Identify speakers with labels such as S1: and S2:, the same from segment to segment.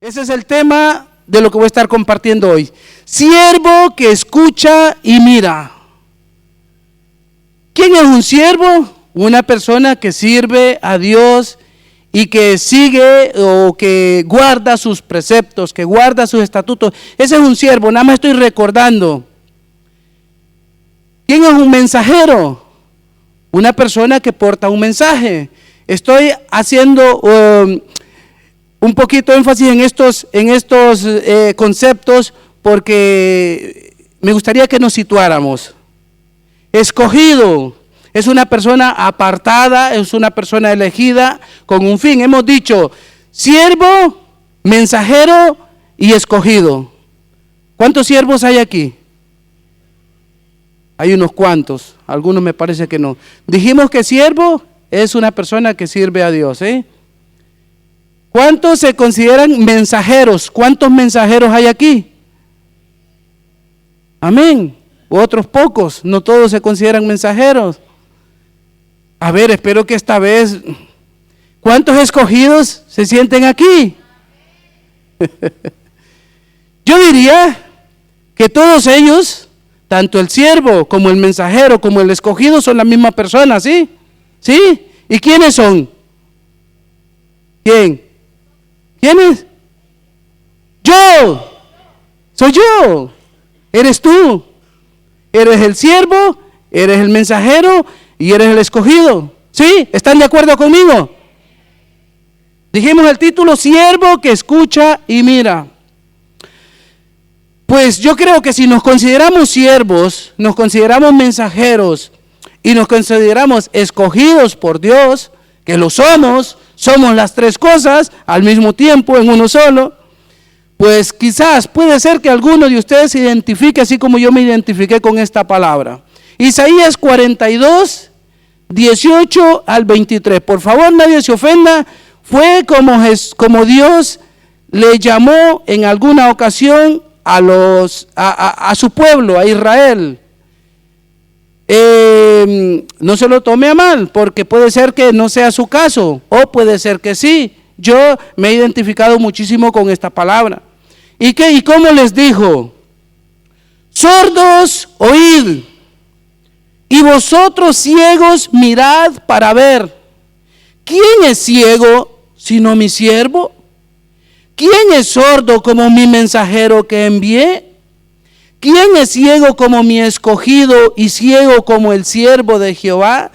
S1: Ese es el tema de lo que voy a estar compartiendo hoy. Siervo que escucha y mira. ¿Quién es un siervo? Una persona que sirve a Dios y que sigue o que guarda sus preceptos, que guarda sus estatutos. Ese es un siervo, nada más estoy recordando. ¿Quién es un mensajero? Una persona que porta un mensaje. Estoy haciendo un poquito de énfasis en estos conceptos porque me gustaría que nos situáramos. Escogido es una persona apartada, es una persona elegida con un fin. Hemos dicho siervo, mensajero y escogido. ¿Cuántos siervos hay aquí? Hay unos cuantos, algunos me parece que no. Dijimos que siervo es una persona que sirve a Dios, ¿eh? ¿Cuántos se consideran mensajeros? ¿Cuántos mensajeros hay aquí? Amén. Otros pocos, no todos se consideran mensajeros. A ver, espero que esta vez, ¿cuántos escogidos se sienten aquí? Yo diría que todos ellos, tanto el siervo como el mensajero como el escogido, son la misma persona, ¿sí? ¿Sí? ¿Y quiénes son? ¿Quién? ¿Quiénes? Yo. Soy yo. Eres tú. Eres el siervo, eres el mensajero y eres el escogido. ¿Sí? ¿Están de acuerdo conmigo? Dijimos el título, siervo que escucha y mira. Pues yo creo que si nos consideramos siervos, nos consideramos mensajeros y nos consideramos escogidos por Dios, que lo somos las tres cosas al mismo tiempo en uno solo, pues quizás puede ser que alguno de ustedes se identifique así como yo me identifiqué con esta palabra. Isaías 42, 18 al 23. Por favor, nadie se ofenda. Fue como Dios le llamó en alguna ocasión a su pueblo, a Israel. No se lo tome a mal, porque puede ser que no sea su caso, o puede ser que sí. Yo me he identificado muchísimo con esta palabra. ¿Y cómo les dijo? Sordos, oíd, y vosotros ciegos, mirad para ver. ¿Quién es ciego sino mi siervo? ¿Quién es sordo como mi mensajero que envié? ¿Quién es ciego como mi escogido y ciego como el siervo de Jehová?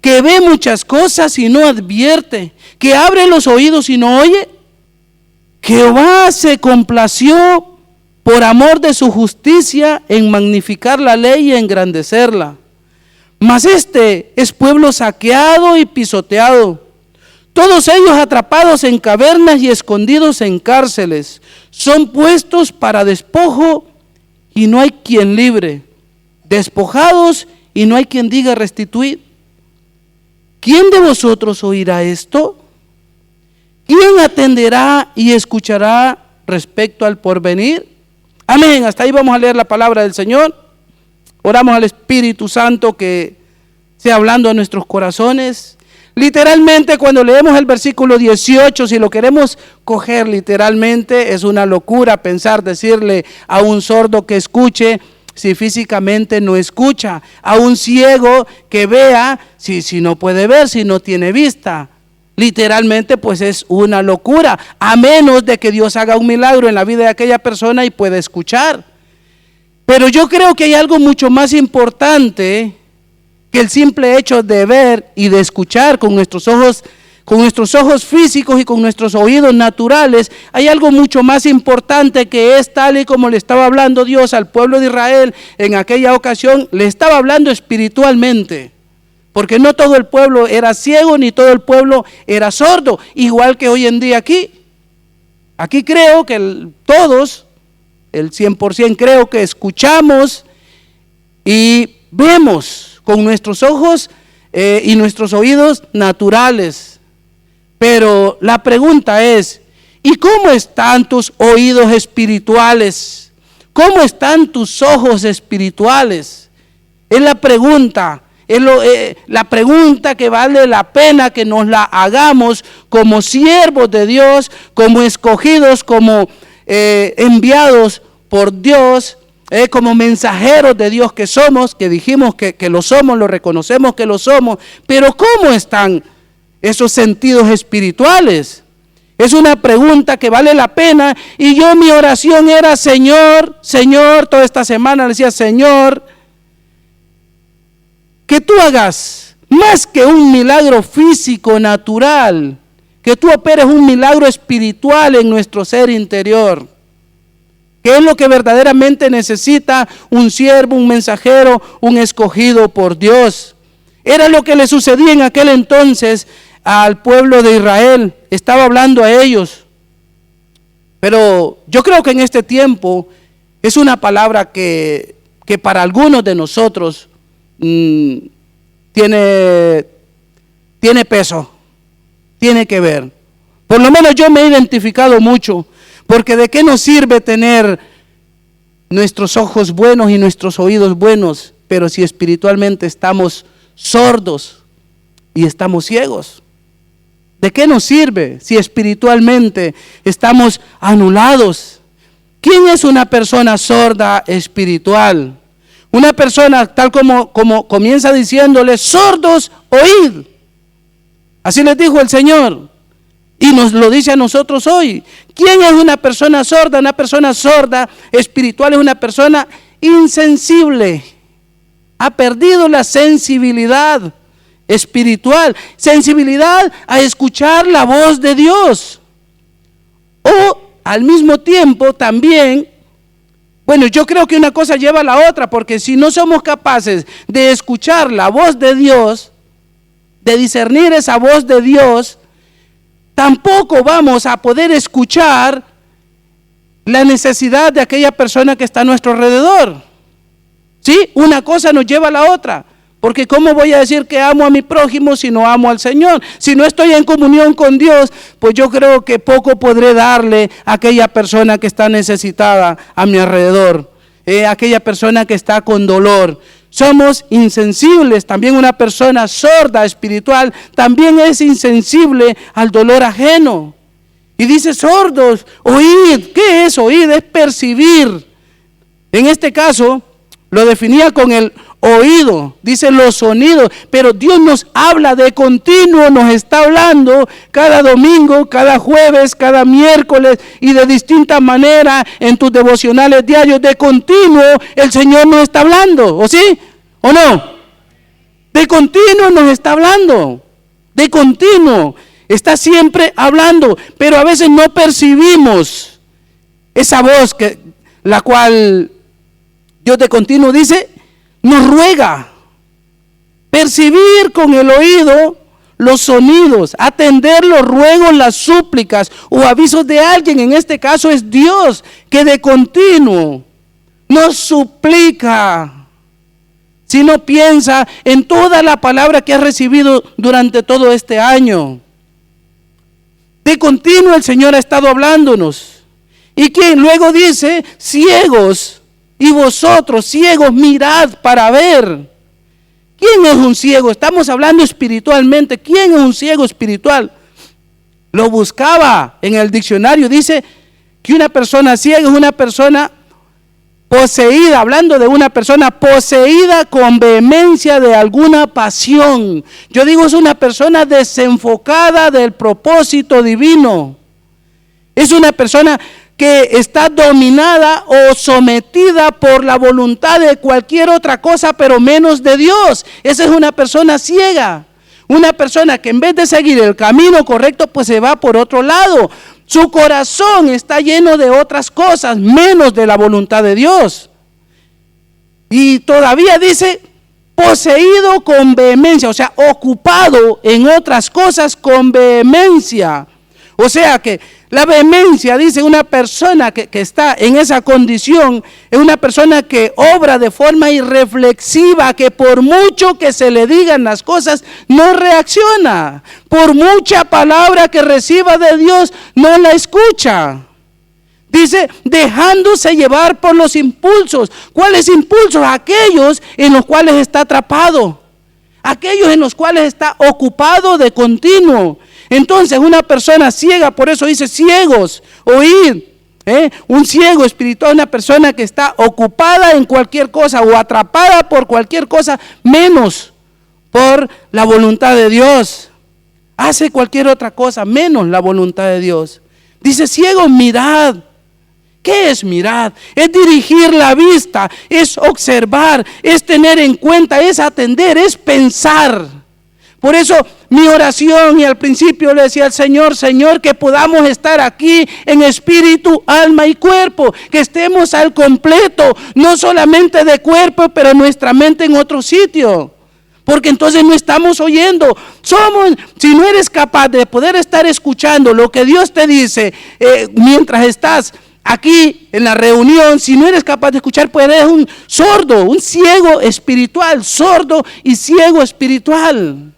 S1: Que ve muchas cosas y no advierte, que abre los oídos y no oye. Jehová se complació por amor de su justicia en magnificar la ley y engrandecerla. Mas este es pueblo saqueado y pisoteado, todos ellos atrapados en cavernas y escondidos en cárceles. Son puestos para despojo y no hay quien libre, despojados y no hay quien diga restituir. ¿Quién de vosotros oirá esto? ¿Quién atenderá y escuchará respecto al porvenir? Amén. Hasta ahí vamos a leer la palabra del Señor. Oramos al Espíritu Santo que sea hablando a nuestros corazones. Literalmente, cuando leemos el versículo 18, si lo queremos coger literalmente, es una locura decirle a un sordo que escuche si físicamente no escucha, a un ciego que vea si no puede ver, si no tiene vista. Literalmente, pues es una locura, a menos de que Dios haga un milagro en la vida de aquella persona y pueda escuchar. Pero yo creo que hay algo mucho más importante que el simple hecho de ver y de escuchar con nuestros ojos físicos y con nuestros oídos naturales. Hay algo mucho más importante que es tal y como le estaba hablando Dios al pueblo de Israel en aquella ocasión, le estaba hablando espiritualmente. Porque no todo el pueblo era ciego ni todo el pueblo era sordo, igual que hoy en día aquí. Aquí creo que todos, el 100% creo que escuchamos y vemos con nuestros ojos y nuestros oídos naturales. Pero la pregunta es, ¿y cómo están tus oídos espirituales? ¿Cómo están tus ojos espirituales? Es la pregunta. Es la pregunta que vale la pena que nos la hagamos como siervos de Dios, como escogidos, como enviados por Dios, como mensajeros de Dios que somos, que dijimos que lo somos, lo reconocemos que lo somos, pero ¿cómo están esos sentidos espirituales? Es una pregunta que vale la pena, y mi oración era, Señor, toda esta semana le decía, Señor, que tú hagas más que un milagro físico, natural, que tú operes un milagro espiritual en nuestro ser interior, que es lo que verdaderamente necesita un siervo, un mensajero, un escogido por Dios. Era lo que le sucedía en aquel entonces al pueblo de Israel, estaba hablando a ellos. Pero yo creo que en este tiempo es una palabra que para algunos de nosotros tiene peso, tiene que ver. Por lo menos yo me he identificado mucho, porque ¿de qué nos sirve tener nuestros ojos buenos y nuestros oídos buenos, pero si espiritualmente estamos sordos y estamos ciegos? ¿De qué nos sirve si espiritualmente estamos anulados? ¿Quién es una persona sorda espiritual? Una persona tal como comienza diciéndole, sordos, oíd. Así les dijo el Señor, y nos lo dice a nosotros hoy. ¿Quién es una persona sorda? Una persona sorda espiritual es una persona insensible. Ha perdido la sensibilidad espiritual, sensibilidad a escuchar la voz de Dios. O al mismo tiempo también, bueno, yo creo que una cosa lleva a la otra, porque si no somos capaces de escuchar la voz de Dios, de discernir esa voz de Dios, tampoco vamos a poder escuchar la necesidad de aquella persona que está a nuestro alrededor. ¿Sí? Una cosa nos lleva a la otra. Porque ¿cómo voy a decir que amo a mi prójimo si no amo al Señor? Si no estoy en comunión con Dios, pues yo creo que poco podré darle a aquella persona que está necesitada a mi alrededor, aquella persona que está con dolor. Somos insensibles. También una persona sorda espiritual también es insensible al dolor ajeno. Y dice, sordos, oíd. ¿Qué es oír? Es percibir. En este caso, lo definía con el oído, dice los sonidos, pero Dios nos habla de continuo, nos está hablando cada domingo, cada jueves, cada miércoles y de distinta manera en tus devocionales diarios. De continuo el Señor nos está hablando, ¿o sí? ¿O no? De continuo nos está hablando, de continuo, está siempre hablando, pero a veces no percibimos esa voz la cual Dios de continuo dice, nos ruega percibir con el oído los sonidos, atender los ruegos, las súplicas o avisos de alguien. En este caso es Dios que de continuo nos suplica. Si no piensa en toda la palabra que has recibido durante todo este año, de continuo el Señor ha estado hablándonos. Y que luego dice, ciegos, y vosotros, ciegos, mirad para ver. ¿Quién es un ciego? Estamos hablando espiritualmente. ¿Quién es un ciego espiritual? Lo buscaba en el diccionario. Dice que una persona ciega es una persona poseída, hablando de una persona poseída con vehemencia de alguna pasión. Yo digo, es una persona desenfocada del propósito divino. Es una persona que está dominada o sometida por la voluntad de cualquier otra cosa, pero menos de Dios. Esa es una persona ciega, una persona que en vez de seguir el camino correcto, pues se va por otro lado. Su corazón está lleno de otras cosas, menos de la voluntad de Dios. Y todavía dice, poseído con vehemencia, o sea, ocupado en otras cosas con vehemencia. O sea que la vehemencia, dice, una persona que está en esa condición, es una persona que obra de forma irreflexiva, que por mucho que se le digan las cosas, no reacciona. Por mucha palabra que reciba de Dios, no la escucha. Dice, dejándose llevar por los impulsos. ¿Cuáles impulsos? Aquellos en los cuales está atrapado. aquellos en los cuales está ocupado de continuo. Entonces una persona ciega, por eso dice ciegos, oír. Un ciego espiritual, una persona que está ocupada en cualquier cosa o atrapada por cualquier cosa, menos por la voluntad de Dios. Hace cualquier otra cosa, menos la voluntad de Dios. Dice ciego, mirad. ¿Qué es mirar? Es dirigir la vista, es observar, es tener en cuenta, es atender, es pensar. Por eso mi oración, y al principio le decía al Señor, Señor, que podamos estar aquí en espíritu, alma y cuerpo, que estemos al completo, no solamente de cuerpo, pero nuestra mente en otro sitio. Porque entonces no estamos oyendo. Si no eres capaz de poder estar escuchando lo que Dios te dice mientras estás aquí en la reunión, si no eres capaz de escuchar, pues eres un sordo, un ciego espiritual, sordo y ciego espiritual.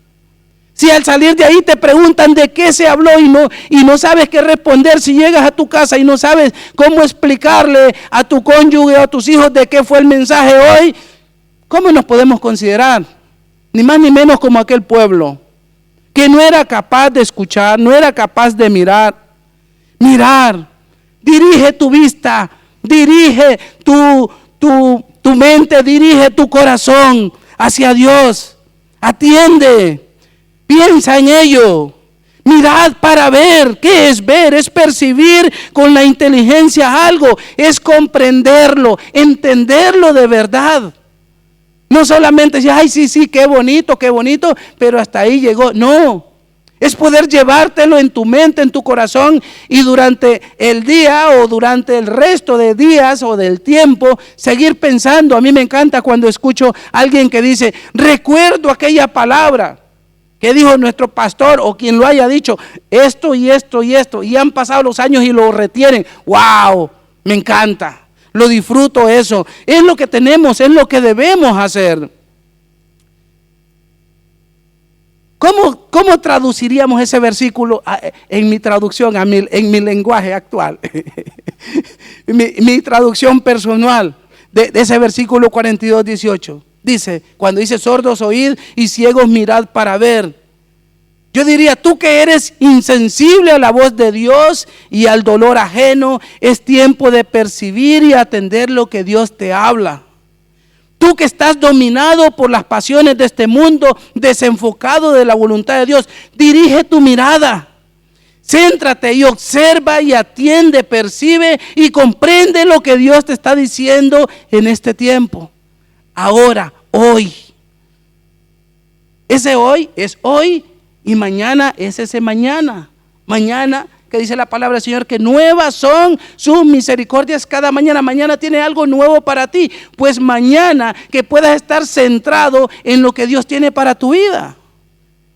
S1: Si al salir de ahí te preguntan de qué se habló y no sabes qué responder, si llegas a tu casa y no sabes cómo explicarle a tu cónyuge o a tus hijos de qué fue el mensaje hoy, ¿cómo nos podemos considerar? Ni más ni menos como aquel pueblo que no era capaz de escuchar, no era capaz de mirar. Dirige tu vista, dirige tu mente, dirige tu corazón hacia Dios. Atiende, piensa en ello. Mirad para ver. ¿Qué es ver? Es percibir con la inteligencia algo, es comprenderlo, entenderlo de verdad. No solamente decir, ay, sí, qué bonito, pero hasta ahí llegó. No. Es poder llevártelo en tu mente, en tu corazón, y durante el día o durante el resto de días o del tiempo seguir pensando. A mí me encanta cuando escucho a alguien que dice, recuerdo aquella palabra que dijo nuestro pastor o quien lo haya dicho, esto y esto y esto, y han pasado los años y lo retienen. ¡Wow! Me encanta, lo disfruto eso. Es lo que tenemos, es lo que debemos hacer. ¿Cómo traduciríamos ese versículo en mi traducción, en mi lenguaje actual? mi traducción personal de ese versículo 42:18. Dice, cuando dice sordos oíd y ciegos mirad para ver. Yo diría, tú que eres insensible a la voz de Dios y al dolor ajeno, es tiempo de percibir y atender lo que Dios te habla. Tú que estás dominado por las pasiones de este mundo, desenfocado de la voluntad de Dios, dirige tu mirada. Céntrate y observa y atiende, percibe y comprende lo que Dios te está diciendo en este tiempo. Ahora, hoy. Ese hoy es hoy y mañana es ese mañana. Mañana, que dice la palabra del Señor, que nuevas son sus misericordias cada mañana. Mañana tiene algo nuevo para ti. Pues mañana que puedas estar centrado en lo que Dios tiene para tu vida.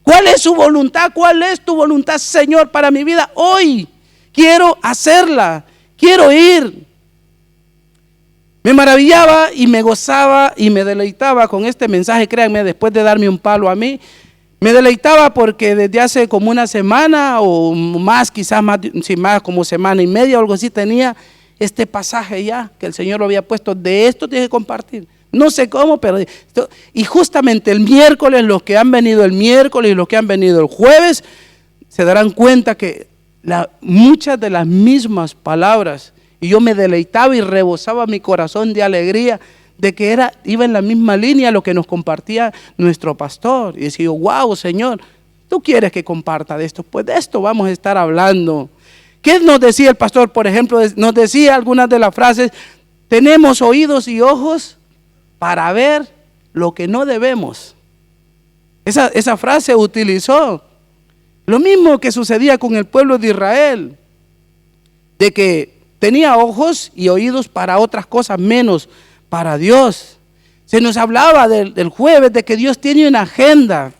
S1: ¿Cuál es su voluntad? ¿Cuál es tu voluntad, Señor, para mi vida hoy? Quiero hacerla, quiero ir. Me maravillaba y me gozaba y me deleitaba con este mensaje, créanme, después de darme un palo a mí. Me deleitaba porque desde hace como una semana o más, quizás más como semana y media o algo así, tenía este pasaje ya, que el Señor lo había puesto, de esto tienes que compartir. No sé cómo, pero y justamente el miércoles, los que han venido el miércoles y los que han venido el jueves, se darán cuenta que muchas de las mismas palabras, y yo me deleitaba y rebosaba mi corazón de alegría, de que iba en la misma línea lo que nos compartía nuestro pastor. Y decía yo, wow, Señor, tú quieres que comparta de esto, pues de esto vamos a estar hablando. ¿Qué nos decía el pastor? Por ejemplo, nos decía algunas de las frases, tenemos oídos y ojos para ver lo que no debemos. Esa frase utilizó. Lo mismo que sucedía con el pueblo de Israel, de que tenía ojos y oídos para otras cosas menos para Dios. Se nos hablaba del jueves de que Dios tiene una agenda,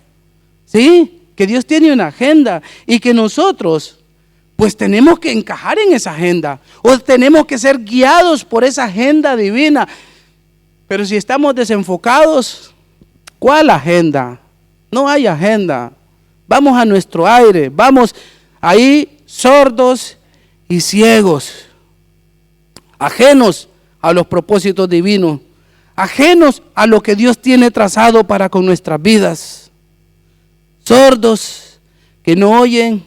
S1: ¿sí? Que Dios tiene una agenda y que nosotros pues tenemos que encajar en esa agenda o tenemos que ser guiados por esa agenda divina. Pero si estamos desenfocados, ¿cuál agenda? No hay agenda. Vamos a nuestro aire, vamos ahí sordos y ciegos, ajenos a los propósitos divinos, ajenos a lo que Dios tiene trazado para con nuestras vidas. Sordos que no oyen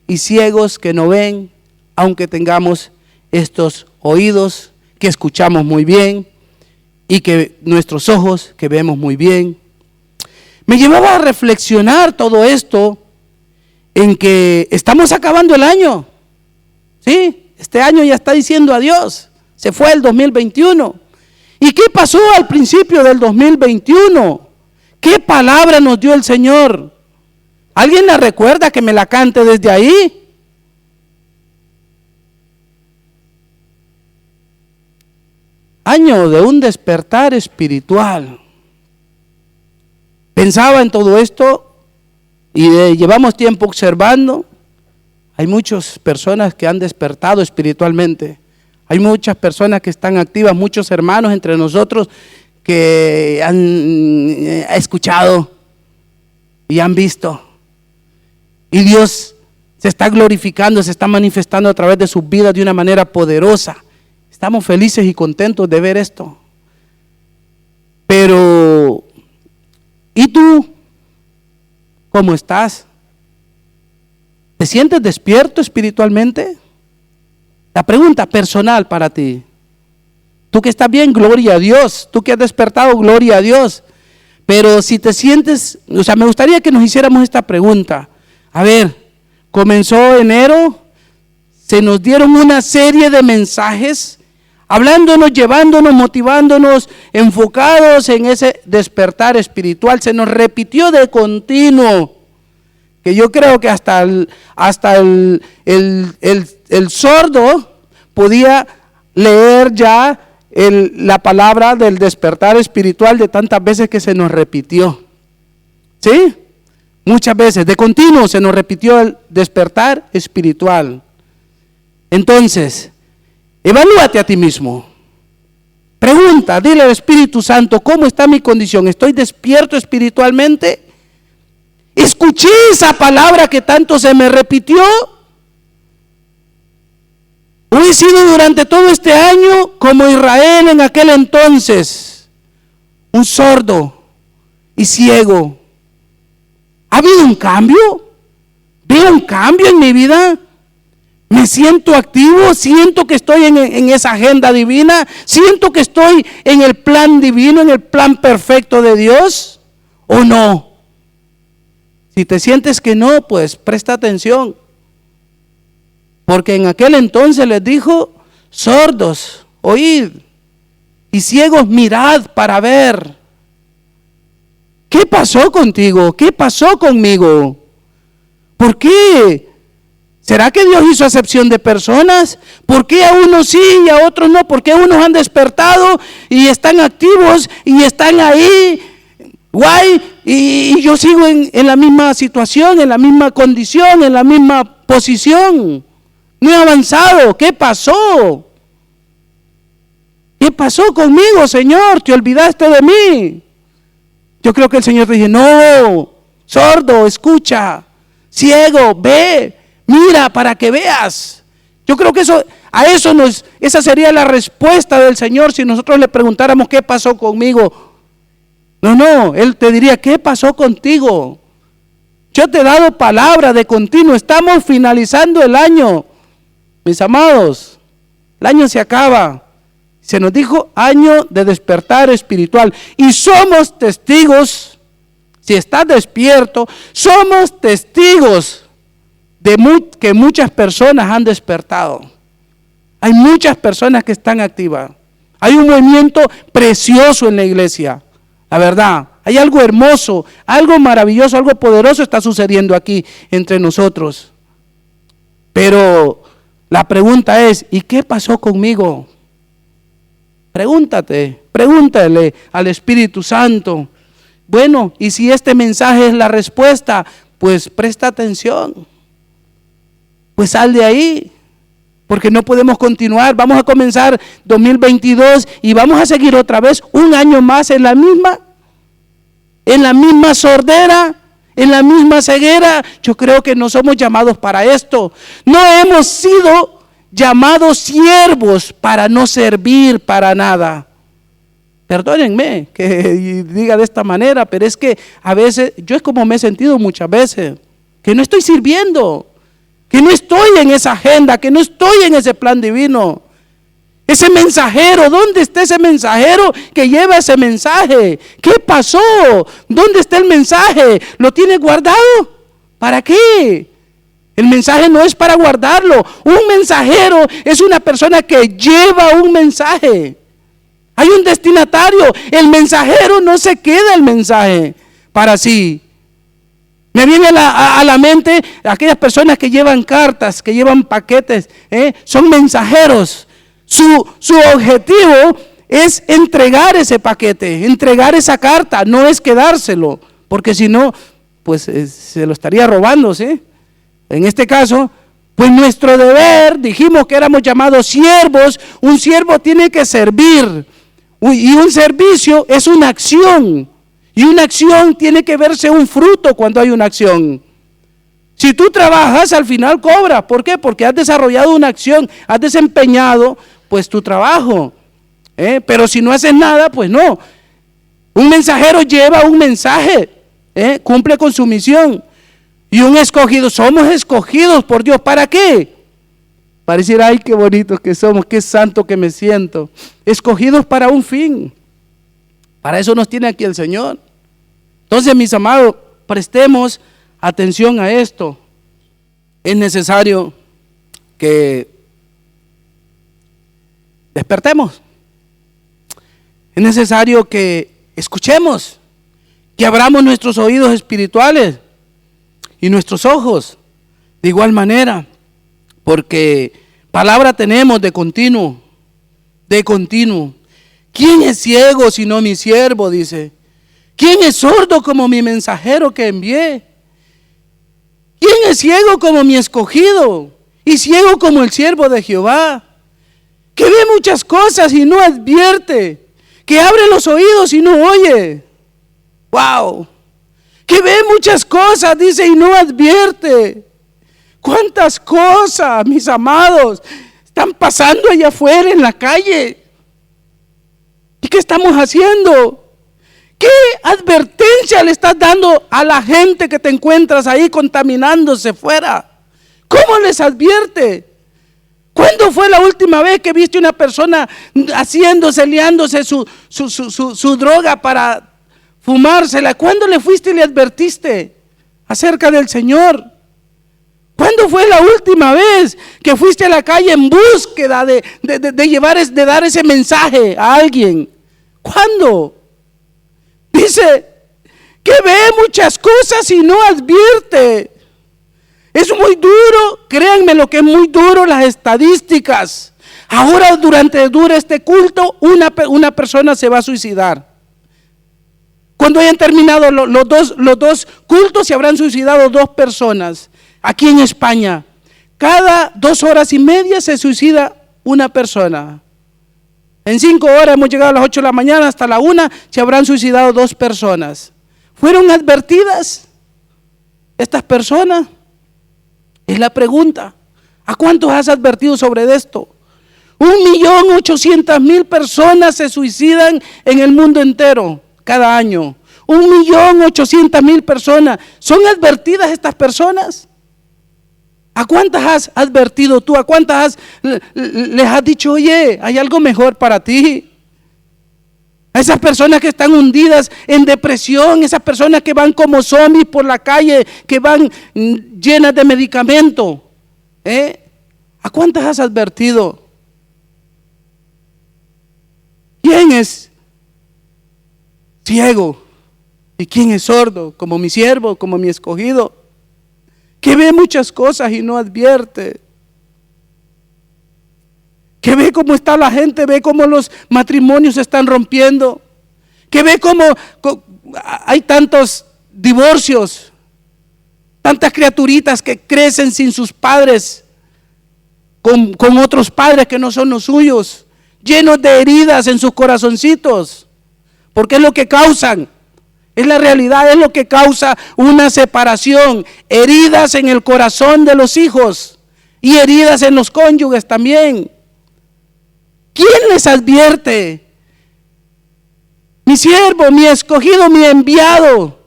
S1: y ciegos que no ven, aunque tengamos estos oídos que escuchamos muy bien y que nuestros ojos que vemos muy bien. Me llevaba a reflexionar todo esto en que estamos acabando el año. Sí, este año ya está diciendo adiós. Se fue el 2021. ¿Y qué pasó al principio del 2021? ¿Qué palabra nos dio el Señor? ¿Alguien la recuerda que me la cante desde ahí? Año de un despertar espiritual. Pensaba en todo esto y llevamos tiempo observando. Hay muchas personas que han despertado espiritualmente. Hay muchas personas que están activas, muchos hermanos entre nosotros que han escuchado y han visto. Y Dios se está glorificando, se está manifestando a través de sus vidas de una manera poderosa. Estamos felices y contentos de ver esto. Pero, ¿y tú? ¿Cómo estás? ¿Te sientes despierto espiritualmente? La pregunta personal para ti. Tú que estás bien, gloria a Dios. Tú que has despertado, gloria a Dios. Pero si te sientes, me gustaría que nos hiciéramos esta pregunta. A ver, comenzó enero, se nos dieron una serie de mensajes, hablándonos, llevándonos, motivándonos, enfocados en ese despertar espiritual. Se nos repitió de continuo, que yo creo que hasta el sordo podía leer ya la palabra del despertar espiritual de tantas veces que se nos repitió. ¿Sí? Muchas veces, de continuo se nos repitió el despertar espiritual. Entonces, evalúate a ti mismo. Pregunta, dile al Espíritu Santo, ¿cómo está mi condición? ¿Estoy despierto espiritualmente? ¿Escuché esa palabra que tanto se me repitió? ¿O he sido durante todo este año como Israel en aquel entonces? Un sordo y ciego. ¿Ha habido un cambio? ¿Veo un cambio en mi vida? ¿Me siento activo? ¿Siento que estoy en esa agenda divina? ¿Siento que estoy en el plan divino, en el plan perfecto de Dios? ¿O no? Si te sientes que no, pues presta atención. Porque en aquel entonces les dijo, sordos, oíd, y ciegos, mirad para ver. ¿Qué pasó contigo? ¿Qué pasó conmigo? ¿Por qué? ¿Será que Dios hizo acepción de personas? ¿Por qué a unos sí y a otros no? ¿Por qué unos han despertado y están activos y están ahí? Guay, y yo sigo en la misma situación, en la misma condición, en la misma posición. No he avanzado. ¿Qué pasó? ¿Qué pasó conmigo, Señor? ¿Te olvidaste de mí? Yo creo que el Señor te dice, no, sordo, escucha, ciego, ve, mira para que veas. Yo creo que esa sería la respuesta del Señor si nosotros le preguntáramos qué pasó conmigo. No, Él te diría, ¿qué pasó contigo? Yo te he dado palabra de continuo, estamos finalizando el año. Mis amados, el año se acaba. Se nos dijo año de despertar espiritual. Y somos testigos, si estás despierto, somos testigos de que muchas personas han despertado. Hay muchas personas que están activas. Hay un movimiento precioso en la iglesia. La verdad, hay algo hermoso, algo maravilloso, algo poderoso está sucediendo aquí entre nosotros. Pero la pregunta es, ¿y qué pasó conmigo? Pregúntale al Espíritu Santo. Bueno, y si este mensaje es la respuesta, pues presta atención. Pues sal de ahí, porque no podemos continuar. Vamos a comenzar 2022 y vamos a seguir otra vez un año más en la misma sordera, en la misma ceguera. Yo creo que no somos llamados para esto. No hemos sido llamados siervos para no servir para nada. Perdónenme que diga de esta manera, pero es que a veces, yo es como me he sentido muchas veces, que no estoy sirviendo, que no estoy en esa agenda, que no estoy en ese plan divino. Ese mensajero, ¿dónde está ese mensajero que lleva ese mensaje? ¿Qué pasó? ¿Dónde está el mensaje? ¿Lo tiene guardado? ¿Para qué? El mensaje no es para guardarlo. Un mensajero es una persona que lleva un mensaje. Hay un destinatario. El mensajero no se queda el mensaje para sí. Me viene a la mente aquellas personas que llevan cartas, que llevan paquetes, son mensajeros. Su objetivo es entregar ese paquete, entregar esa carta, no es quedárselo, porque si no, pues se lo estaría robando, ¿sí? En este caso, pues nuestro deber, dijimos que éramos llamados siervos, un siervo tiene que servir, y un servicio es una acción, y una acción tiene que verse un fruto cuando hay una acción. Si tú trabajas, al final cobras. ¿Por qué? Porque has desarrollado una acción, has desempeñado pues tu trabajo. Pero si no haces nada, pues no. Un mensajero lleva un mensaje, cumple con su misión. Y un escogido, somos escogidos por Dios. ¿Para qué? Para decir, ay, qué bonitos que somos, qué santo que me siento. Escogidos para un fin. Para eso nos tiene aquí el Señor. Entonces, mis amados, prestemos atención a esto. Es necesario que despertemos. Es necesario que escuchemos, que abramos nuestros oídos espirituales y nuestros ojos de igual manera, porque palabra tenemos de continuo, de continuo. ¿Quién es ciego sino mi siervo? Dice. ¿Quién es sordo como mi mensajero que envié? ¿Quién es ciego como mi escogido y ciego como el siervo de Jehová? Que ve muchas cosas y no advierte, que abre los oídos y no oye. ¡Wow! Que ve muchas cosas, dice, y no advierte. ¿Cuántas cosas, mis amados, están pasando allá afuera en la calle? ¿Y qué estamos haciendo? ¿Qué advertencia le estás dando a la gente que te encuentras ahí contaminándose fuera? ¿Cómo les advierte? ¿Cuándo fue la última vez que viste una persona liándose su droga para fumársela? ¿Cuándo le fuiste y le advertiste acerca del Señor? ¿Cuándo fue la última vez que fuiste a la calle en búsqueda de dar ese mensaje a alguien? ¿Cuándo? Dice que ve muchas cosas y no advierte. Es muy duro, créanme lo que es muy duro, las estadísticas. Ahora dura este culto, una persona se va a suicidar. Cuando hayan terminado los dos cultos, se habrán suicidado 2 personas. Aquí en España, cada 2 horas y media se suicida una persona. En 5 horas hemos llegado a las 8 de la mañana, hasta la 1 se habrán suicidado 2 personas. ¿Fueron advertidas estas personas? Es la pregunta. ¿A cuántos has advertido sobre esto? 1.800.000 personas se suicidan en el mundo entero cada año. 1.800.000 personas. ¿Son advertidas estas personas? ¿A cuántas has advertido tú? ¿A cuántas les has dicho, oye, hay algo mejor para ti? A esas personas que están hundidas en depresión, esas personas que van como zombies por la calle, que van llenas de medicamento. ¿A cuántas has advertido? ¿Quién es ciego y quién es sordo? Como mi siervo, como mi escogido, que ve muchas cosas y no advierte. Que ve cómo está la gente, ve cómo los matrimonios se están rompiendo, que ve cómo hay tantos divorcios, tantas criaturitas que crecen sin sus padres, con otros padres que no son los suyos, llenos de heridas en sus corazoncitos, porque es lo que causan, es la realidad, es lo que causa una separación, heridas en el corazón de los hijos y heridas en los cónyuges también. ¿Quién les advierte? mi siervo, mi escogido, mi enviado.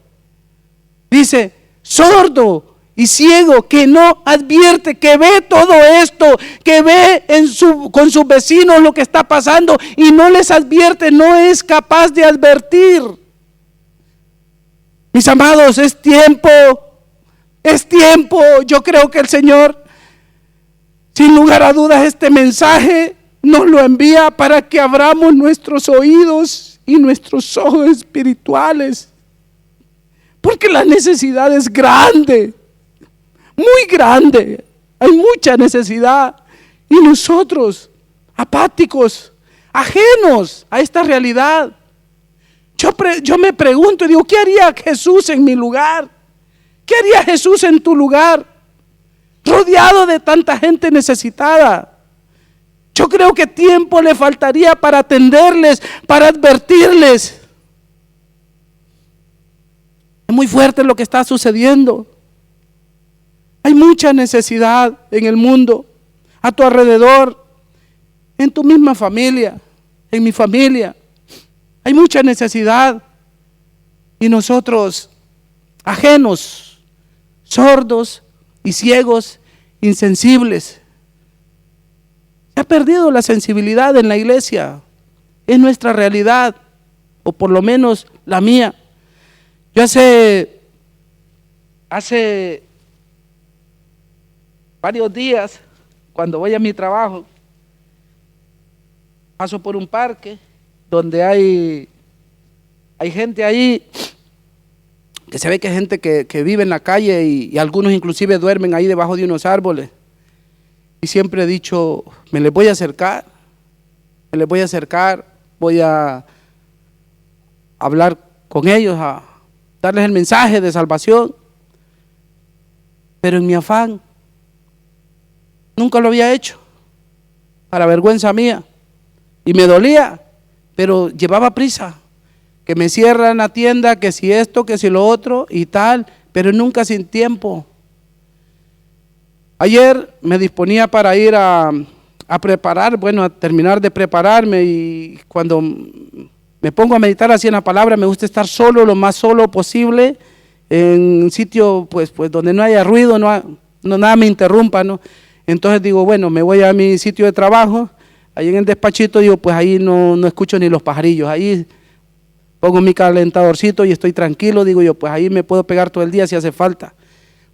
S1: Dice, sordo y ciego, que no advierte, que ve todo esto, que ve con sus vecinos lo que está pasando y no les advierte, no es capaz de advertir. Mis amados, es tiempo. Yo creo que el Señor, sin lugar a dudas, este mensaje nos lo envía para que abramos nuestros oídos y nuestros ojos espirituales, porque la necesidad es grande, muy grande. Hay mucha necesidad y nosotros, apáticos, ajenos a esta realidad. Yo me pregunto y digo, ¿qué haría Jesús en mi lugar? ¿Qué haría Jesús en tu lugar? Rodeado de tanta gente necesitada. Yo creo que tiempo le faltaría para atenderles, para advertirles. Es muy fuerte lo que está sucediendo. Hay mucha necesidad en el mundo, a tu alrededor, en tu misma familia, en mi familia. Hay mucha necesidad y nosotros, ajenos, sordos y ciegos, insensibles. Se ha perdido la sensibilidad en la iglesia. Es nuestra realidad, o por lo menos la mía. Yo hace varios días, cuando voy a mi trabajo, paso por un parque donde hay gente ahí, que se ve que hay gente que vive en la calle y algunos inclusive duermen ahí debajo de unos árboles. Y siempre he dicho, me les voy a acercar, voy a hablar con ellos, a darles el mensaje de salvación. Pero en mi afán, nunca lo había hecho, para vergüenza mía. Y me dolía, pero llevaba prisa. Que me cierran la tienda, que si esto, que si lo otro y tal, pero nunca sin tiempo. Ayer me disponía para ir a preparar, a terminar de prepararme, y cuando me pongo a meditar así en la palabra, me gusta estar solo, lo más solo posible, en un sitio pues donde no haya ruido, no nada me interrumpa, ¿no? Entonces digo, me voy a mi sitio de trabajo, ahí en el despachito, digo, pues ahí no escucho ni los pajarillos, ahí pongo mi calentadorcito y estoy tranquilo, digo yo, pues ahí me puedo pegar todo el día si hace falta.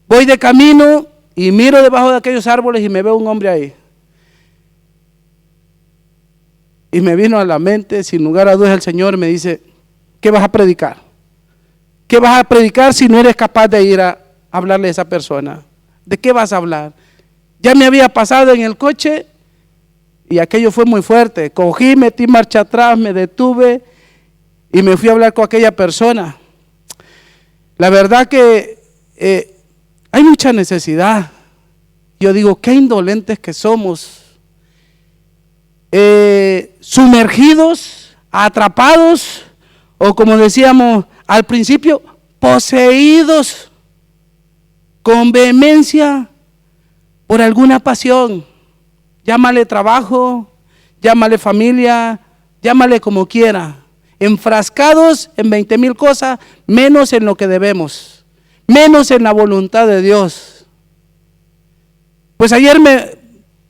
S1: Voy de camino y miro debajo de aquellos árboles y me veo un hombre ahí. Y me vino a la mente, sin lugar a dudas, el Señor me dice, ¿qué vas a predicar? ¿Qué vas a predicar si no eres capaz de ir a hablarle a esa persona? ¿De qué vas a hablar? Ya me había pasado en el coche y aquello fue muy fuerte. Cogí, metí marcha atrás, me detuve y me fui a hablar con aquella persona. La verdad que hay mucha necesidad. Yo digo, qué indolentes que somos. Sumergidos, atrapados, o como decíamos al principio, poseídos con vehemencia por alguna pasión. Llámale trabajo, llámale familia, llámale como quiera. Enfrascados en 20,000 cosas, menos en lo que debemos, menos en la voluntad de Dios. Pues ayer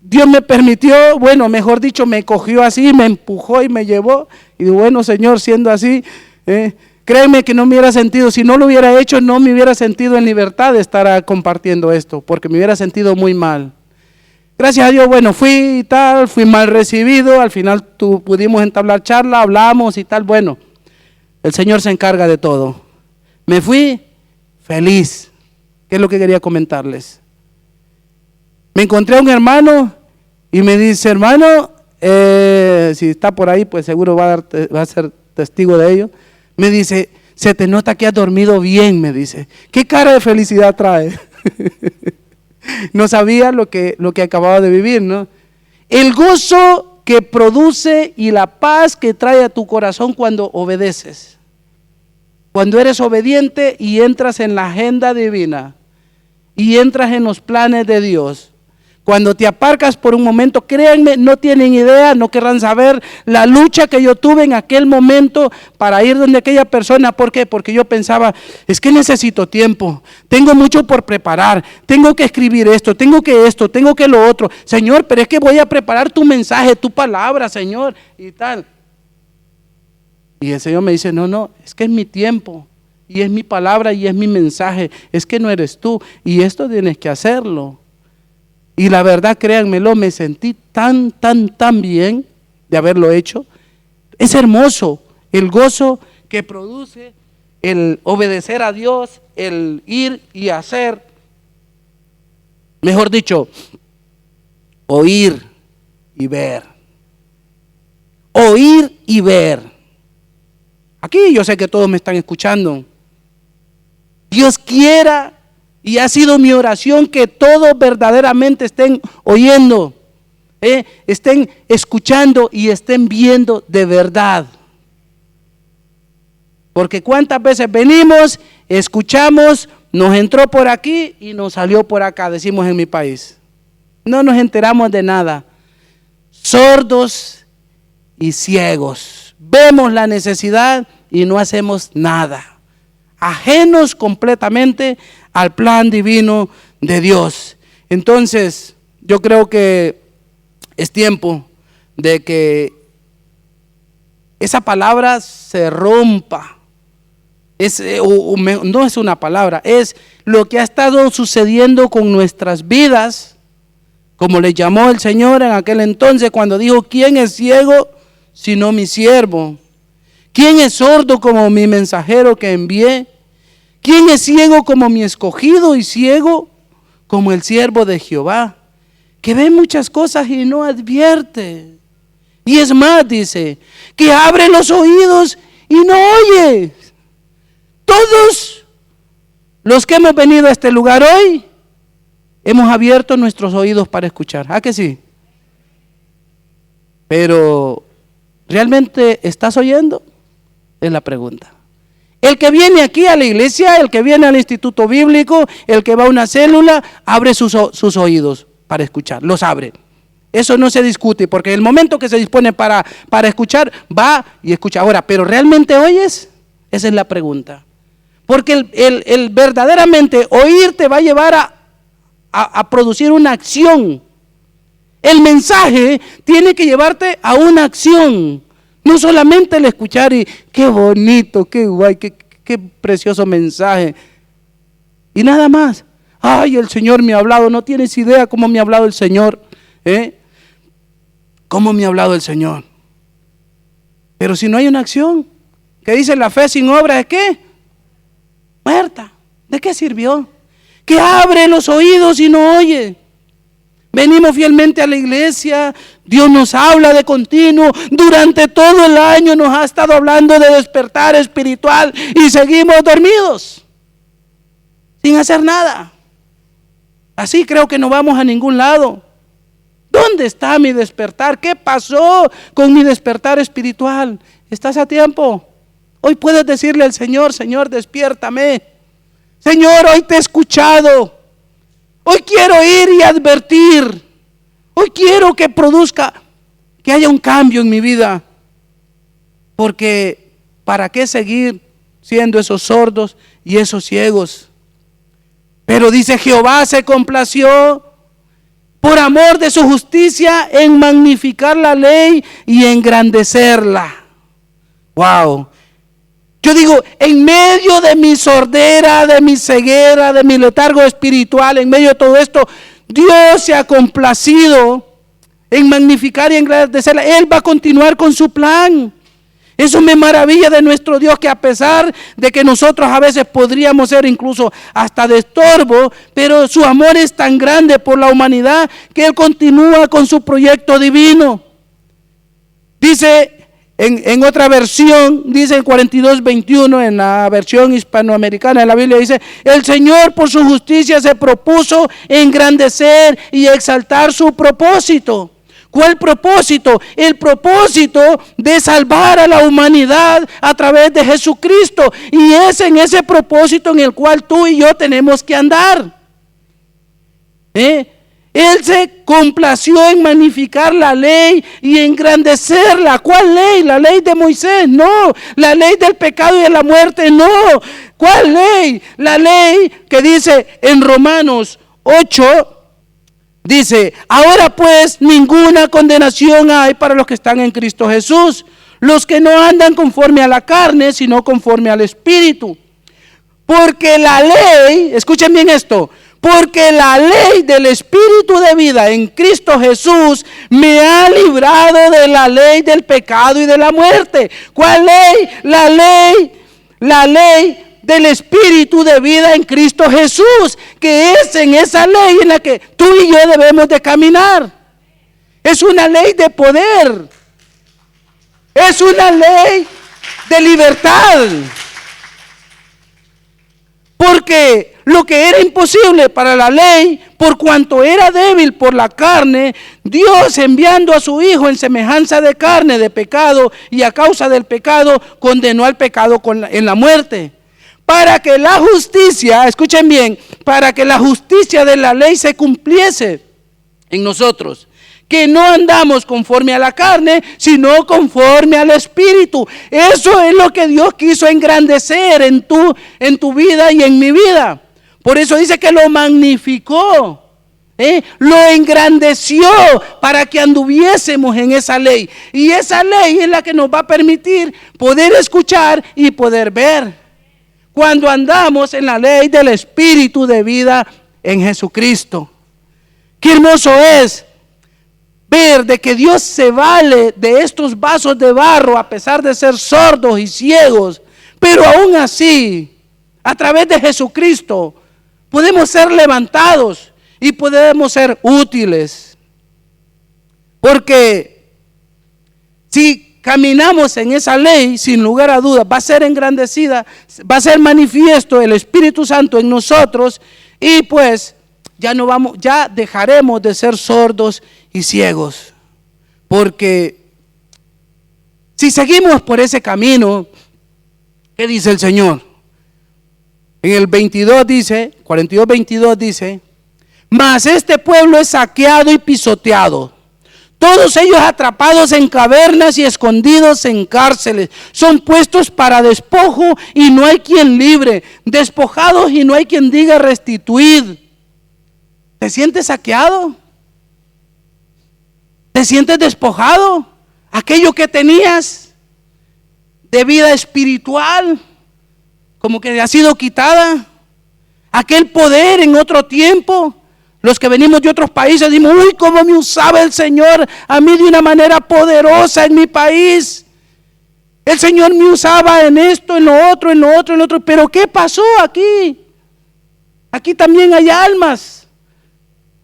S1: Dios me permitió, mejor dicho, me cogió así, me empujó y me llevó. Y digo, Señor, siendo así, créeme que no me hubiera sentido, si no lo hubiera hecho, no me hubiera sentido en libertad de estar compartiendo esto, porque me hubiera sentido muy mal. Gracias a Dios, fui y tal, fui mal recibido, al final pudimos entablar charla, hablamos y tal, el Señor se encarga de todo. Me fui feliz, ¿qué es lo que quería comentarles? Me encontré a un hermano y me dice, hermano, si está por ahí, pues seguro va a ser testigo de ello. Me dice, se te nota que has dormido bien, me dice. ¿Qué cara de felicidad trae? No sabía lo que acababa de vivir, ¿no? El gozo que produce y la paz que trae a tu corazón cuando obedeces. Cuando eres obediente y entras en la agenda divina y entras en los planes de Dios. Cuando te aparcas por un momento, créanme, no tienen idea, no querrán saber la lucha que yo tuve en aquel momento para ir donde aquella persona. ¿Por qué? Porque yo pensaba, es que necesito tiempo, tengo mucho por preparar, tengo que escribir esto, tengo que lo otro. Señor, pero es que voy a preparar tu mensaje, tu palabra, Señor, y tal. Y el Señor me dice, no, es que es mi tiempo, y es mi palabra, y es mi mensaje, es que no eres tú, y esto tienes que hacerlo. Y la verdad, créanmelo, me sentí tan bien de haberlo hecho. Es hermoso el gozo que produce el obedecer a Dios, el ir y hacer. Mejor dicho, oír y ver. Oír y ver. Aquí yo sé que todos me están escuchando. Dios quiera. Y ha sido mi oración que todos verdaderamente estén oyendo, estén escuchando y estén viendo de verdad. Porque cuántas veces venimos, escuchamos, nos entró por aquí y nos salió por acá, decimos en mi país. No nos enteramos de nada. Sordos y ciegos. Vemos la necesidad y no hacemos nada. Ajenos completamente al plan divino de Dios. Entonces, yo creo que es tiempo de que esa palabra se rompa. No es una palabra, es lo que ha estado sucediendo con nuestras vidas, como le llamó el Señor en aquel entonces cuando dijo, ¿quién es ciego sino mi siervo? ¿Quién es sordo como mi mensajero que envié? ¿Quién es ciego como mi escogido y ciego como el siervo de Jehová? Que ve muchas cosas y no advierte. Y es más, dice, que abre los oídos y no oye. Todos los que hemos venido a este lugar hoy, hemos abierto nuestros oídos para escuchar. ¿Ah que sí? Pero, ¿realmente estás oyendo? Es la pregunta. El que viene aquí a la iglesia, el que viene al instituto bíblico, el que va a una célula, abre sus oídos para escuchar, los abre. Eso no se discute, porque el momento que se dispone para escuchar, va y escucha. Ahora, ¿pero realmente oyes? Esa es la pregunta. Porque el verdaderamente oír te va a llevar a producir una acción. El mensaje tiene que llevarte a una acción. No solamente el escuchar y qué bonito, qué guay, qué precioso mensaje. Y nada más. Ay, el Señor me ha hablado. No tienes idea cómo me ha hablado el Señor. ¿Cómo me ha hablado el Señor? Pero si no hay una acción, ¿qué dice la fe sin obra? ¿De qué? Muerta. ¿De qué sirvió? Que abre los oídos y no oye. Venimos fielmente a la iglesia, Dios nos habla de continuo, durante todo el año nos ha estado hablando de despertar espiritual y seguimos dormidos, sin hacer nada. Así creo que no vamos a ningún lado. ¿Dónde está mi despertar? ¿Qué pasó con mi despertar espiritual? ¿Estás a tiempo? Hoy puedes decirle al Señor, Señor, despiértame. Señor, hoy te he escuchado. Hoy quiero ir y advertir. Hoy quiero que produzca, que haya un cambio en mi vida. Porque ¿para qué seguir siendo esos sordos y esos ciegos? Pero dice, Jehová se complació por amor de su justicia en magnificar la ley y engrandecerla. Wow. Yo digo, en medio de mi sordera, de mi ceguera, de mi letargo espiritual, en medio de todo esto, Dios se ha complacido en magnificar y engrandecerla. Él va a continuar con su plan. Eso me maravilla de nuestro Dios, que a pesar de que nosotros a veces podríamos ser incluso hasta de estorbo, pero su amor es tan grande por la humanidad que Él continúa con su proyecto divino. Dice en otra versión, dice en 42:21, en la versión hispanoamericana de la Biblia, dice, el Señor por su justicia se propuso engrandecer y exaltar su propósito. ¿Cuál propósito? El propósito de salvar a la humanidad a través de Jesucristo. Y es en ese propósito en el cual tú y yo tenemos que andar. Él se complació en magnificar la ley y engrandecerla. ¿Cuál ley? La ley de Moisés, no. La ley del pecado y de la muerte, no. ¿Cuál ley? La ley que dice en Romanos 8, dice, ahora pues ninguna condenación hay para los que están en Cristo Jesús, los que no andan conforme a la carne, sino conforme al Espíritu. Porque la ley, escuchen bien esto, porque la ley del Espíritu de vida en Cristo Jesús me ha librado de la ley del pecado y de la muerte. ¿Cuál ley? La ley del Espíritu de vida en Cristo Jesús, que es en esa ley en la que tú y yo debemos de caminar. Es una ley de poder. Es una ley de libertad. Porque lo que era imposible para la ley, por cuanto era débil por la carne, Dios enviando a su Hijo en semejanza de carne, de pecado, y a causa del pecado, condenó al pecado en la muerte. Para que la justicia, escuchen bien, para que la justicia de la ley se cumpliese en nosotros. Que no andamos conforme a la carne, sino conforme al Espíritu. Eso es lo que Dios quiso engrandecer en tu vida y en mi vida. Por eso dice que lo magnificó, lo engrandeció para que anduviésemos en esa ley. Y esa ley es la que nos va a permitir poder escuchar y poder ver. Cuando andamos en la ley del Espíritu de vida en Jesucristo. Qué hermoso es ver de que Dios se vale de estos vasos de barro a pesar de ser sordos y ciegos, pero aún así, a través de Jesucristo, podemos ser levantados y podemos ser útiles. Porque si caminamos en esa ley, sin lugar a dudas, va a ser engrandecida, va a ser manifiesto el Espíritu Santo en nosotros y pues ya dejaremos de ser sordos y ciegos. Porque si seguimos por ese camino, ¿qué dice el Señor? En el 42:22 dice, mas este pueblo es saqueado y pisoteado. Todos ellos atrapados en cavernas y escondidos en cárceles. Son puestos para despojo y no hay quien libre. Despojados y no hay quien diga restituid. ¿Te sientes saqueado? ¿Te sientes despojado? Aquello que tenías de vida espiritual, como que ha sido quitada. Aquel poder en otro tiempo. Los que venimos de otros países decimos, uy, cómo me usaba el Señor a mí de una manera poderosa en mi país. El Señor me usaba en esto, en lo otro. Pero ¿qué pasó aquí? Aquí también hay almas.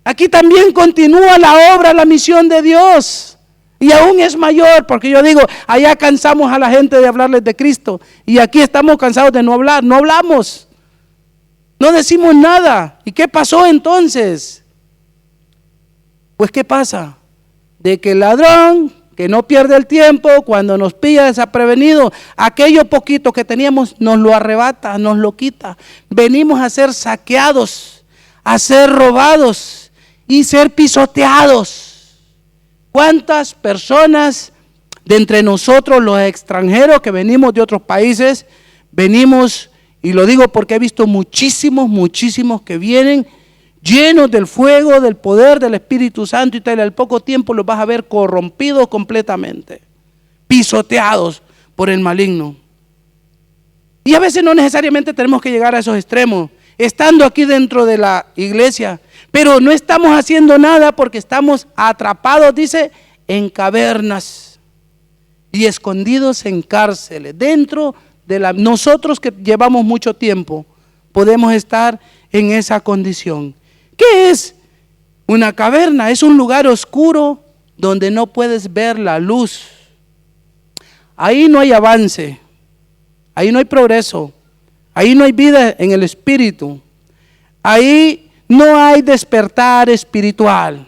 S1: Aquí también continúa la obra, la misión de Dios. Y aún es mayor, porque yo digo, allá cansamos a la gente de hablarles de Cristo. Y aquí estamos cansados de no hablar, no hablamos. No decimos nada. ¿Y qué pasó entonces? Pues ¿qué pasa? De que el ladrón, que no pierde el tiempo, cuando nos pilla desaprevenido, aquello poquito que teníamos nos lo arrebata, nos lo quita. Venimos a ser saqueados, a ser robados y ser pisoteados. ¿Cuántas personas de entre nosotros, los extranjeros que venimos de otros países, venimos, y lo digo porque he visto muchísimos que vienen llenos del fuego, del poder del Espíritu Santo y tal, al poco tiempo los vas a ver corrompidos completamente, pisoteados por el maligno. Y a veces no necesariamente tenemos que llegar a esos extremos, estando aquí dentro de la iglesia, pero no estamos haciendo nada porque estamos atrapados, dice, en cavernas y escondidos en cárceles. Dentro de nosotros que llevamos mucho tiempo, podemos estar en esa condición. ¿Qué es una caverna? Es un lugar oscuro donde no puedes ver la luz. Ahí no hay avance, ahí no hay progreso, ahí no hay vida en el espíritu, ahí no hay despertar espiritual.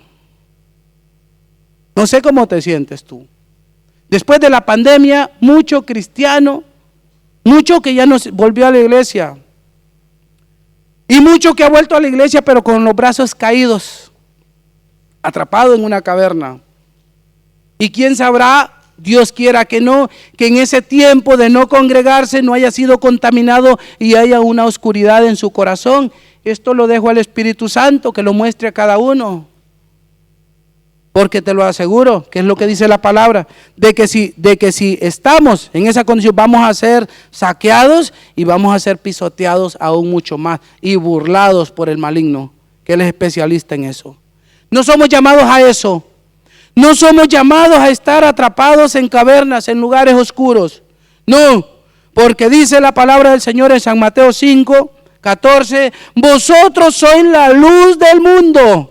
S1: No sé cómo te sientes tú. Después de la pandemia, mucho cristiano, mucho que ya no volvió a la iglesia, y mucho que ha vuelto a la iglesia pero con los brazos caídos, atrapado en una caverna. Y quién sabrá, Dios quiera que no, que en ese tiempo de no congregarse no haya sido contaminado y haya una oscuridad en su corazón. Esto lo dejo al Espíritu Santo, que lo muestre a cada uno. Porque te lo aseguro, que es lo que dice la palabra, de que si estamos en esa condición, vamos a ser saqueados y vamos a ser pisoteados aún mucho más y burlados por el maligno, que él es especialista en eso. No somos llamados a eso. No somos llamados a estar atrapados en cavernas, en lugares oscuros. No, porque dice la palabra del Señor en San Mateo 5, 14, vosotros sois la luz del mundo.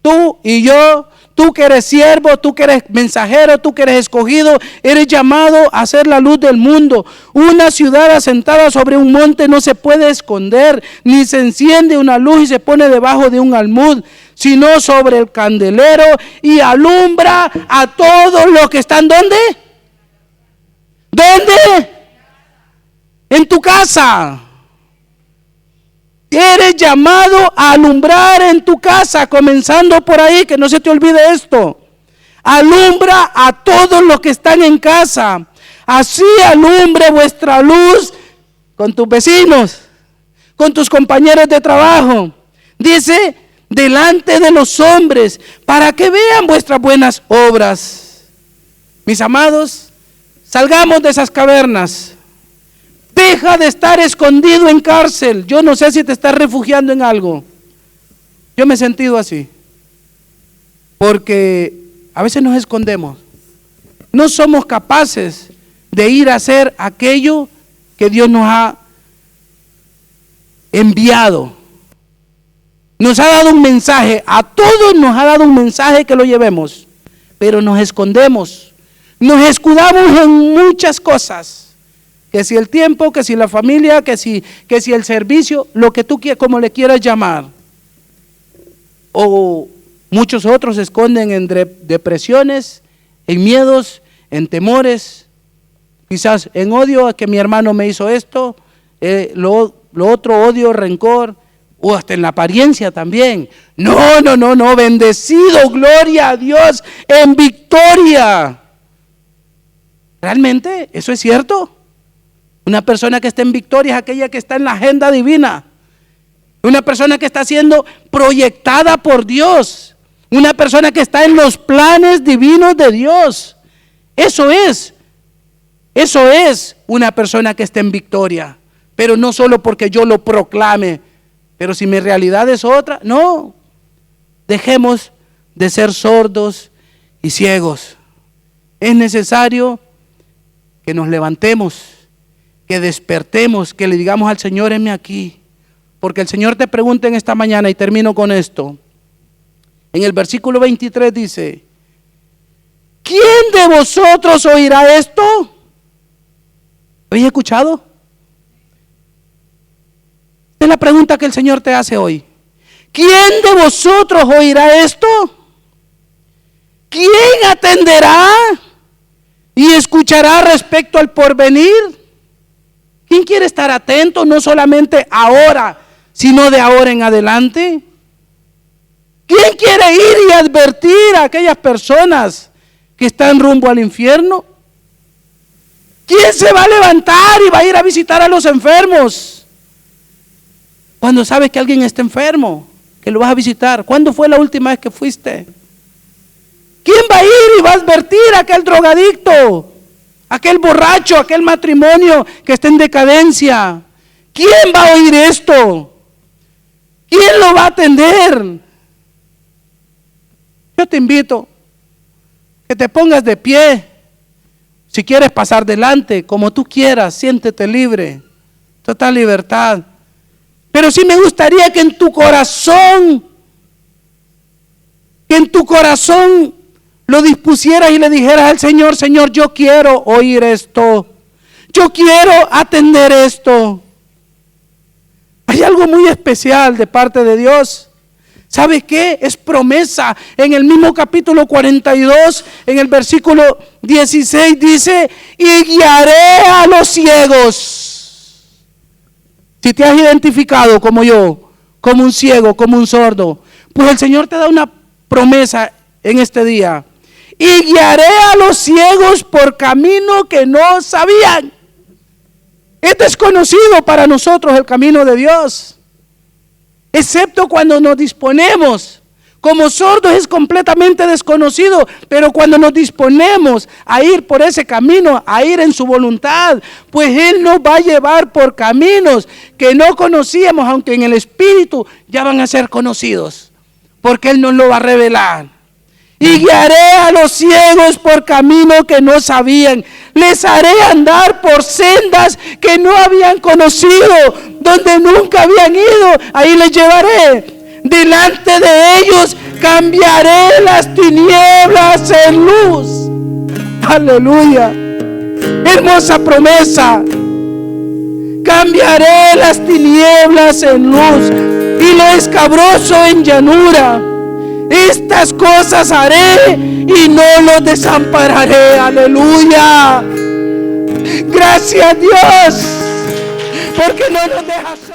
S1: Tú y yo, tú que eres siervo, tú que eres mensajero, tú que eres escogido, eres llamado a ser la luz del mundo. Una ciudad asentada sobre un monte no se puede esconder, ni se enciende una luz y se pone debajo de un almud, sino sobre el candelero y alumbra a todos los que están, ¿dónde? ¿Dónde? En tu casa. Eres llamado a alumbrar en tu casa, comenzando por ahí, que no se te olvide esto. Alumbra a todos los que están en casa. Así alumbre vuestra luz con tus vecinos, con tus compañeros de trabajo. Dice, delante de los hombres, para que vean vuestras buenas obras. Mis amados, salgamos de esas cavernas. Deja de estar escondido en cárcel. Yo no sé si te estás refugiando en algo. Yo me he sentido así. Porque a veces nos escondemos. No somos capaces de ir a hacer aquello que Dios nos ha enviado. Nos ha dado un mensaje. A todos nos ha dado un mensaje que lo llevemos. Pero nos escondemos. Nos escudamos en muchas cosas. Que si el tiempo, que si la familia, que si el servicio, lo que tú quieras, como le quieras llamar. O muchos otros se esconden en depresiones, en miedos, en temores, quizás en odio a que mi hermano me hizo esto, lo otro, odio, rencor, o hasta en la apariencia también. No, bendecido, gloria a Dios, en victoria. ¿Realmente eso es cierto? Una persona que está en victoria es aquella que está en la agenda divina. Una persona que está siendo proyectada por Dios. Una persona que está en los planes divinos de Dios. Eso es una persona que está en victoria. Pero no solo porque yo lo proclame. Pero si mi realidad es otra, no. Dejemos de ser sordos y ciegos. Es necesario que nos levantemos, que despertemos, que le digamos al Señor, heme aquí. Porque el Señor te pregunta en esta mañana, y termino con esto. En el versículo 23 dice, ¿quién de vosotros oirá esto? ¿Habéis escuchado? Esta es la pregunta que el Señor te hace hoy. ¿Quién de vosotros oirá esto? ¿Quién atenderá y escuchará respecto al porvenir? ¿Quién quiere estar atento no solamente ahora, sino de ahora en adelante? ¿Quién quiere ir y advertir a aquellas personas que están rumbo al infierno? ¿Quién se va a levantar y va a ir a visitar a los enfermos? Cuando sabes que alguien está enfermo, que lo vas a visitar. ¿Cuándo fue la última vez que fuiste? ¿Quién va a ir y va a advertir a aquel drogadicto? Aquel borracho, aquel matrimonio que está en decadencia. ¿Quién va a oír esto? ¿Quién lo va a atender? Yo te invito que te pongas de pie. Si quieres pasar delante, como tú quieras, siéntete libre. Total libertad. Pero sí me gustaría que en tu corazón lo dispusieras y le dijeras al Señor, Señor, yo quiero oír esto. Yo quiero atender esto. Hay algo muy especial de parte de Dios. ¿Sabes qué? Es promesa. En el mismo capítulo 42, en el versículo 16 dice, y guiaré a los ciegos. Si te has identificado como yo, como un ciego, como un sordo, Pues el Señor te da una promesa en este día. Y guiaré a los ciegos por camino que no sabían. Es desconocido para nosotros el camino de Dios, excepto cuando nos disponemos. Como sordos es completamente desconocido, pero cuando nos disponemos a ir por ese camino, a ir en su voluntad, pues Él nos va a llevar por caminos que no conocíamos, aunque en el Espíritu ya van a ser conocidos, porque Él nos lo va a revelar. Y guiaré a los ciegos por camino que no sabían. Les haré andar por sendas que no habían conocido, donde nunca habían ido. Ahí les llevaré. Delante de ellos cambiaré las tinieblas en luz. Aleluya. Hermosa promesa. Cambiaré las tinieblas en luz y lo escabroso en llanura. Estas cosas haré y no los desampararé. Aleluya. Gracias Dios, porque no nos dejas.